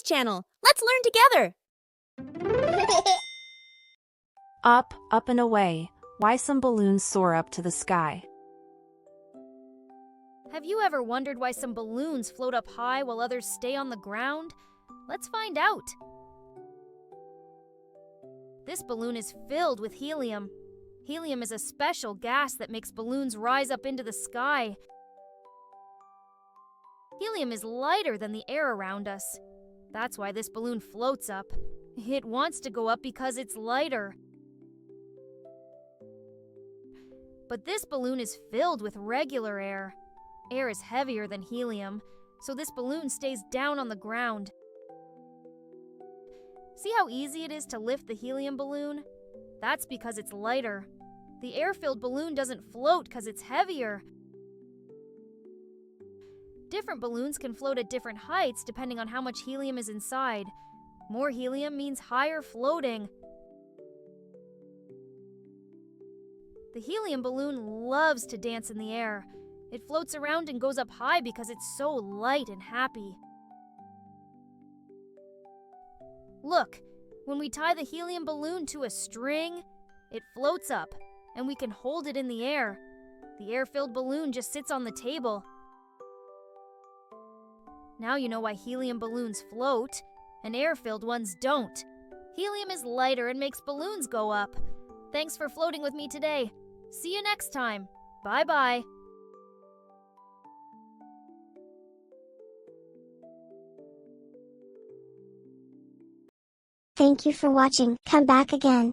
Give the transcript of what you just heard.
channel. Let's learn together. Up, up and away. Why some balloons soar up to the sky. Have you ever wondered why some balloons float up high while others stay on the ground? Let's find out. This balloon is filled with helium. Helium is a special gas that makes balloons rise up into the sky. Helium is lighter than the air around us. That's why this balloon floats up. It wants to go up because it's lighter. But this balloon is filled with regular air. Air is heavier than helium, so this balloon stays down on the ground. See how easy it is to lift the helium balloon? That's because it's lighter. The air-filled balloon doesn't float because it's heavier. Different balloons can float at different heights depending on how much helium is inside. More helium means higher floating. The helium balloon loves to dance in the air. It floats around and goes up high because it's so light and happy. Look, when we tie the helium balloon to a string, it floats up, and we can hold it in the air. The air-filled balloon just sits on the table. Now you know why helium balloons float, and air-filled ones don't. Helium is lighter and makes balloons go up. Thanks for floating with me today. See you next time. Bye-bye. Thank you for watching. Come back again.